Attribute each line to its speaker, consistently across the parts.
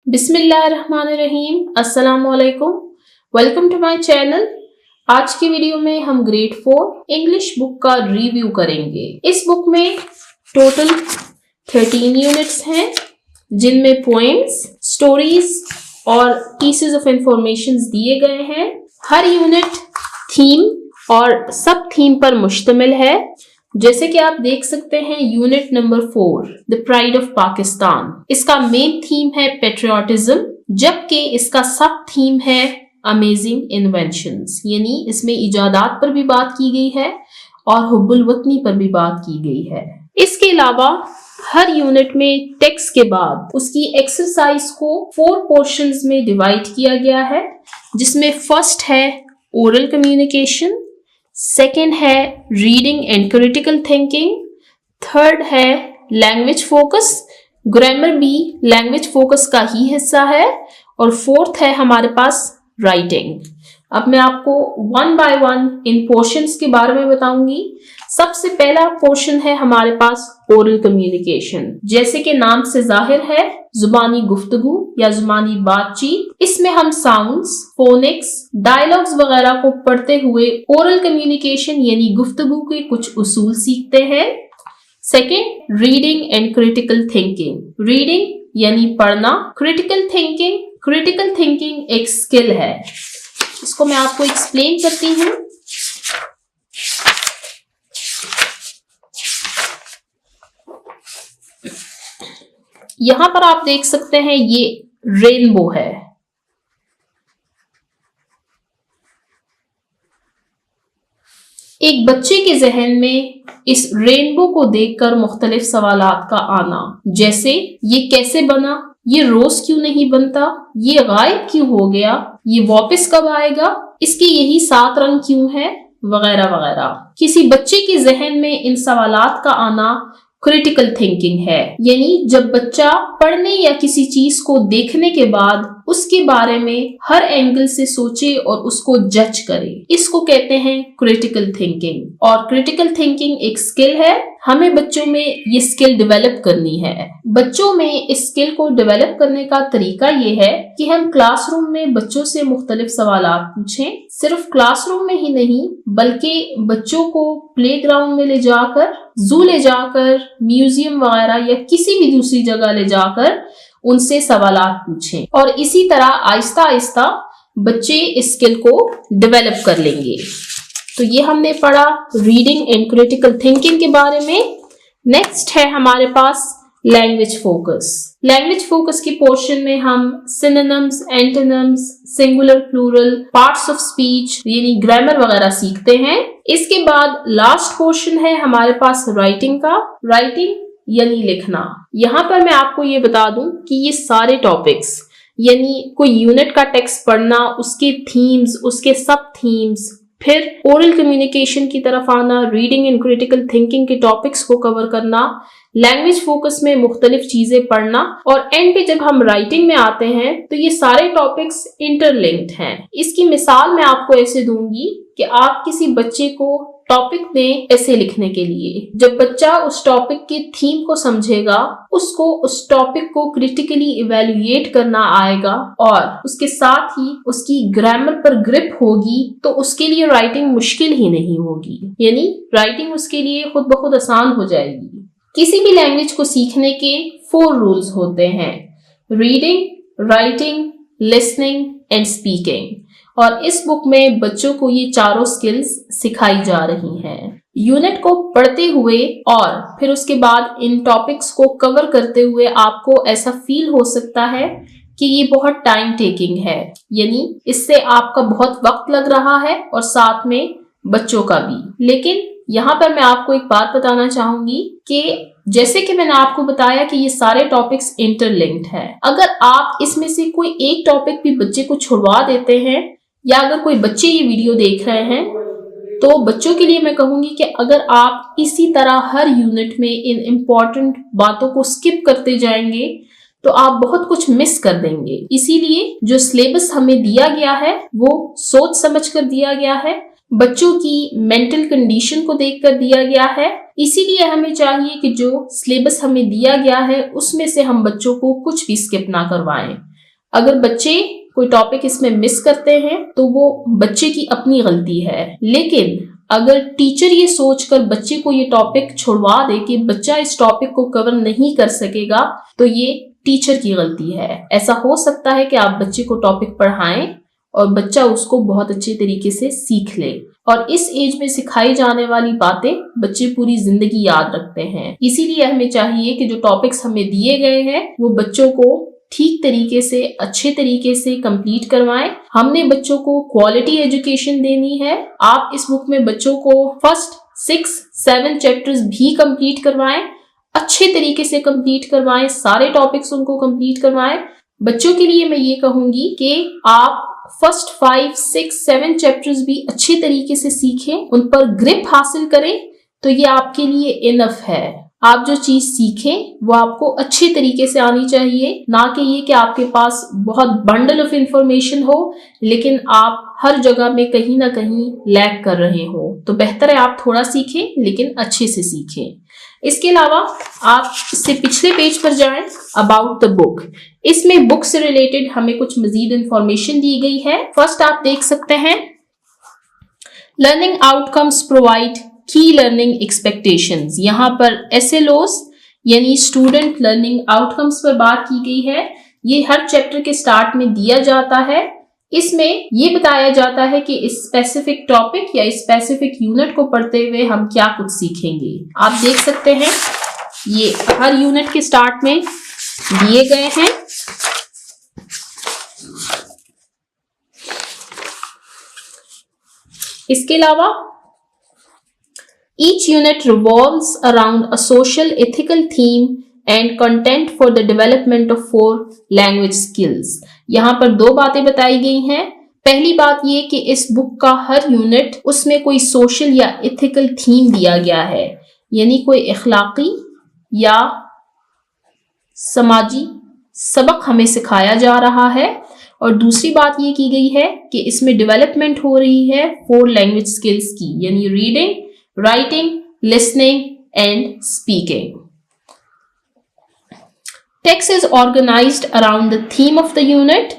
Speaker 1: बिस्मिल्लाहिर्रहमानिर्रहीम, अस्सलामुअलैकुम। Welcome to my channel. आज की वीडियो में हम ग्रेड 4 इंग्लिश बुक का रिव्यू करेंगे। इस बुक में टोटल 13 यूनिट्स हैं, जिनमें पोएम्स, स्टोरीज और पीसेस ऑफ इंफॉर्मेशन दिए गए हैं। हर यूनिट थीम और सब थीम पर मुश्तमिल है। जैसे कि आप देख सकते हैं, unit number 4 the pride of Pakistan, इसका मेन थीम है पेट्रियाटिज्म, जबकि इसका सब थीम है अमेजिंग इन्वेंशंस, यानी इसमें इजादात पर भी बात की गई है और हुब्बुल वतनी पर भी बात की गई है। इसके अलावा हर यूनिट में टेक्स्ट के बाद उसकी एक्सरसाइज को 4 पोर्शंस में डिवाइड किया गया है, जिसमें फर्स्ट है ओरल कम्युनिकेशन, सेकेंड है reading and critical thinking, third है लैंग्वेज फोकस, ग्रामर भी लैंग्वेज फोकस का ही हिस्सा है, और फोर्थ है हमारे पास राइटिंग। अब मैं आपको one by one in portions के बारे में बताऊंगी। सबसे पहला पोर्शन है हमारे पास ओरल कम्युनिकेशन। जैसे कि नाम से जाहिर है, जुबानी गुफ्तगू या जुबानी बातचीत। इसमें हम साउंड्स, फोनिक्स, डायलॉग्स वगैरह को पढ़ते हुए ओरल कम्युनिकेशन यानी गुफ्तगू के कुछ उसूल सीखते हैं। Second, reading and critical thinking. Reading यानी पढ़ना, क्रिटिकल थिंकिंग एक स्किल है। इसको मैं आपको एक्सप्लेन करती हूँ। यहां पर आप देख सकते हैं, ये रेनबो है। एक बच्चे के जहन में इस रेनबो को देखकर मुख्तलिफ सवालात का आना, जैसे ये कैसे बना, ये रोज क्यों नहीं बनता, ये गायब क्यों हो गया, ये वापस कब आएगा, इसके यही 7 रंग क्यों है, वगैरह वगैरह। किसी बच्चे के जहन में इन सवालात का आना क्रिटिकल थिंकिंग है, यानी जब बच्चा पढ़ने या किसी चीज को देखने के बाद उसके बारे में हर एंगल से सोचे और उसको जज करे, इसको कहते हैं क्रिटिकल थिंकिंग। और क्रिटिकल थिंकिंग एक स्किल है, हमें बच्चों में ये स्किल डेवलप करनी है। बच्चों में इस स्किल को डेवलप करने का तरीका ये है कि हम क्लासरूम में बच्चों से मुख्तलिफ सवालात पूछें। सिर्फ क्लासरूम में ही नहीं, बल्कि बच्चों को प्लेग्राउंड में ले जाकर, जू ले जाकर, म्यूजियम वगैरह या किसी भी दूसरी जगह ले जाकर उनसे सवालात पूछें, और इसी तरह आहिस्ता आहिस्ता बच्चे इस स्किल को डेवलप कर लेंगे। तो ये हमने पढ़ा रीडिंग एंड क्रिटिकल थिंकिंग के बारे में। नेक्स्ट है हमारे पास लैंग्वेज फोकस। लैंग्वेज फोकस की पोर्शन में हम synonyms, antonyms, singular, plural, parts of speech यानी ग्रामर वगैरह सीखते हैं। इसके बाद लास्ट पोर्शन है हमारे पास राइटिंग का। राइटिंग यानी लिखना। यहाँ पर मैं आपको ये बता दूं कि ये सारे टॉपिक्स, यानी कोई यूनिट का टेक्स्ट पढ़ना, उसके थीम्स, उसके सब थीम्स, फिर ओरल कम्युनिकेशन की तरफ आना, रीडिंग एंड क्रिटिकल थिंकिंग के टॉपिक्स को कवर करना, लैंग्वेज फोकस में मुख्तलिफ चीजें पढ़ना, और एंड पे जब हम राइटिंग में आते हैं तो ये सारे टॉपिक्स इंटरलिंक्ड हैं। इसकी मिसाल मैं आपको ऐसे दूंगी कि आप किसी बच्चे को टॉपिक दें ऐसे लिखने के लिए। जब बच्चा उस टॉपिक की थीम को समझेगा, उसको उस टॉपिक को क्रिटिकली इवेल्युएट करना आएगा और उसके साथ ही उसकी ग्रामर पर ग्रिप होगी, तो उसके लिए राइटिंग मुश्किल ही नहीं होगी, यानी राइटिंग उसके लिए खुद ब खुद आसान हो जाएगी। किसी भी लैंग्वेज को सीखने के 4 रूल्स होते हैं: reading, writing, listening and speaking. और इस बुक में बच्चों को ये चारों स्किल्स सिखाई जा रही हैं। यूनिट को पढ़ते हुए और फिर उसके बाद इन टॉपिक्स को कवर करते हुए आपको ऐसा फील हो सकता है कि ये बहुत टाइम टेकिंग है, यानी इससे आपका बहुत वक्त लग रहा है और साथ में बच्चों का भी। लेकिन यहाँ पर मैं आपको एक बात बताना चाहूंगी कि जैसे कि मैंने आपको बताया कि ये सारे टॉपिक्स इंटरलिंक्ड है। अगर आप इसमें से कोई एक टॉपिक भी बच्चे को छुड़वा देते हैं, या अगर कोई बच्चे ये वीडियो देख रहे हैं, तो बच्चों के लिए मैं कहूंगी कि अगर आप इसी तरह हर यूनिट में इन इम्पोर्टेंट बातों को स्किप करते जाएंगे तो आप बहुत कुछ मिस कर देंगे। इसीलिए जो सिलेबस हमें दिया गया है वो सोच समझ कर दिया गया है, बच्चों की मेंटल कंडीशन को देखकर दिया गया है। इसीलिए हमें चाहिए कि जो सिलेबस हमें दिया गया है उसमें से हम बच्चों को कुछ भी स्किप ना करवाएं। अगर बच्चे कोई टॉपिक इसमें मिस करते हैं तो वो बच्चे की अपनी गलती है, लेकिन अगर टीचर ये सोचकर बच्चे को ये टॉपिक छुड़वा दे कि बच्चा इस टॉपिक को कवर नहीं कर सकेगा, तो ये टीचर की गलती है। ऐसा हो सकता है कि आप बच्चे को टॉपिक पढ़ाएं और बच्चा उसको बहुत अच्छे तरीके से सीख ले, और इस एज में सिखाई जाने वाली बातें बच्चे पूरी जिंदगी याद रखते हैं। इसीलिए हमें चाहिए कि जो टॉपिक्स हमें दिए गए हैं वो बच्चों को ठीक तरीके से, अच्छे तरीके से कंप्लीट करवाएं। हमने बच्चों को क्वालिटी एजुकेशन देनी है। आप इस बुक में बच्चों को फर्स्ट 6-7 चैप्टर्स भी कंप्लीट करवाएं, अच्छे तरीके से कंप्लीट करवाएं, सारे टॉपिक्स उनको कंप्लीट करवाएं। बच्चों के लिए मैं ये कहूंगी कि आप फर्स्ट 5-6-7 चैप्टर्स भी अच्छे तरीके से सीखें, उन पर ग्रिप हासिल करें, तो ये आपके लिए इनफ है। आप जो चीज सीखें वो आपको अच्छे तरीके से आनी चाहिए, ना कि ये कि आपके पास बहुत बंडल ऑफ इंफॉर्मेशन हो लेकिन आप हर जगह में कहीं ना कहीं लैग कर रहे हो। तो बेहतर है आप थोड़ा सीखें लेकिन अच्छे से सीखें। इसके अलावा आप इससे पिछले पेज पर जाएं, अबाउट द बुक। इसमें बुक से रिलेटेड हमें कुछ मजीद इंफॉर्मेशन दी गई है। फर्स्ट आप देख सकते हैं, लर्निंग आउटकम्स प्रोवाइड की लर्निंग एक्सपेक्टेशंस। यहाँ पर SLOs यानी स्टूडेंट लर्निंग आउटकम्स पर बात की गई है। ये हर चैप्टर के स्टार्ट में दिया जाता है। इसमें ये बताया जाता है कि इस स्पेसिफिक टॉपिक या इस स्पेसिफिक यूनिट को पढ़ते हुए हम क्या कुछ सीखेंगे। आप देख सकते हैं ये हर यूनिट के स्टार्ट में दिए गए हैं। इसके अलावा each unit revolves around a social ethical theme and content for the development of 4 language skills। यहाँ पर 2 बातें बताई गई हैं। पहली बात ये कि इस बुक का हर यूनिट उसमें कोई सोशल या एथिकल थीम दिया गया है, यानी कोई अखलाकी या समाजी सबक हमें सिखाया जा रहा है। और दूसरी बात ये की गई है कि इसमें डेवलपमेंट हो रही है 4 लैंग्वेज स्किल्स की, यानी reading, writing, listening and speaking. Text is organized around the theme of the unit.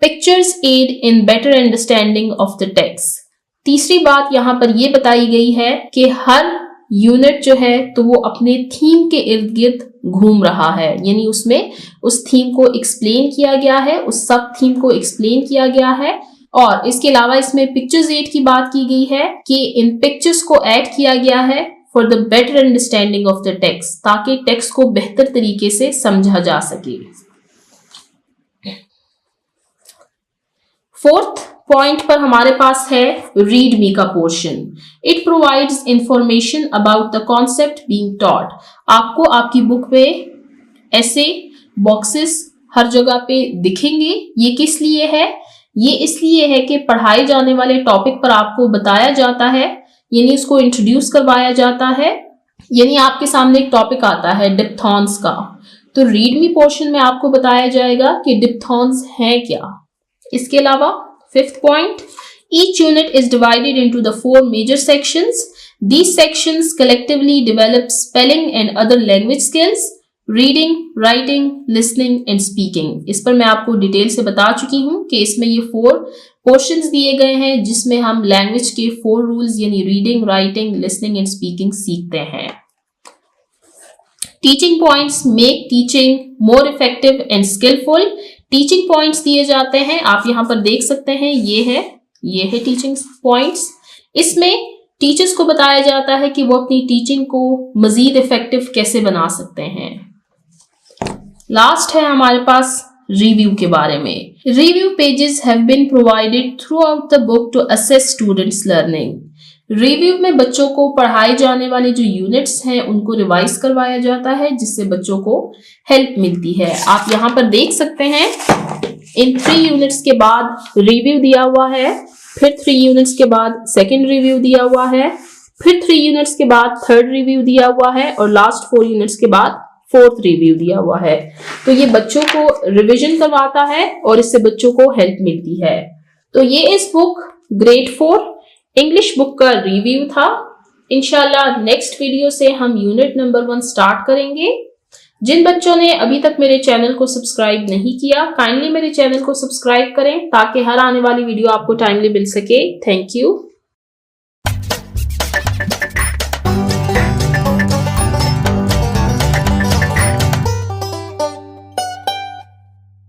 Speaker 1: Pictures aid in better understanding of the text. तीसरी बात यहाँ पर यह बताई गई है कि हर यूनिट जो है तो वो अपने थीम के इर्द गिर्द घूम रहा है, यानी उसमें उस थीम को एक्सप्लेन किया गया है, उस सब थीम को एक्सप्लेन किया गया है। और इसके अलावा इसमें पिक्चर्स ऐड की बात की गई है कि इन पिक्चर्स को ऐड किया गया है for the better understanding of the text, ताकि टेक्स्ट को बेहतर तरीके से समझा जा सके। 4th पॉइंट पर हमारे पास है रीड मी का portion. It provides information about the concept being taught. आपको आपकी बुक में ऐसे बॉक्सेस हर जगह पे दिखेंगे। ये किस लिए है? ये इसलिए है कि पढ़ाए जाने वाले टॉपिक पर आपको बताया जाता है, यानी उसको इंट्रोड्यूस करवाया जाता है। यानी आपके सामने एक टॉपिक आता है डिप्थॉन्स का, तो रीड मी पोर्शन में आपको बताया जाएगा कि डिप्थॉन्स हैं क्या। इसके अलावा 5th point, each unit is divided into the 4 major sections. These sections collectively develop spelling and other language skills, reading, writing, listening and speaking. इस पर मैं आपको डिटेल से बता चुकी हूँ कि इसमें ये 4 पोर्शंस दिए गए हैं जिसमें हम लैंग्वेज के 4 रूल्स यानी reading, writing, listening and speaking सीखते हैं। Teaching points make teaching more effective and skillful. Teaching points दिए जाते हैं, आप यहाँ पर देख सकते हैं, ये है टीचिंग पॉइंट्स। इसमें टीचर्स को बताया जाता है कि वो अपनी टीचिंग को मजीद इफेक्टिव कैसे बना सकते हैं। लास्ट है हमारे पास रिव्यू के बारे में। Review pages have been provided throughout the book to assess students learning. Review में बच्चों को पढ़ाए जाने वाले जो यूनिट्स हैं उनको रिवाइज करवाया जाता है, जिससे बच्चों को हेल्प मिलती है। आप यहाँ पर देख सकते हैं इन 3 यूनिट्स के बाद रिव्यू दिया हुआ है, फिर 3 यूनिट्स के बाद सेकेंड रिव्यू दिया हुआ है, फिर 3 यूनिट्स के बाद थर्ड रिव्यू दिया हुआ है और लास्ट 4 यूनिट्स के बाद 4th रिव्यू दिया हुआ है। तो ये बच्चों को रिवीजन करवाता है और इससे बच्चों को हेल्प मिलती है। तो ये इस बुक ग्रेड 4 इंग्लिश बुक का रिव्यू था। इंशाल्लाह नेक्स्ट वीडियो से हम यूनिट नंबर 1 स्टार्ट करेंगे। जिन बच्चों ने अभी तक मेरे चैनल को सब्सक्राइब नहीं किया, काइंडली मेरे चैनल को सब्सक्राइब करें ताकि हर आने वाली वीडियो आपको टाइमली मिल सके। Thank you.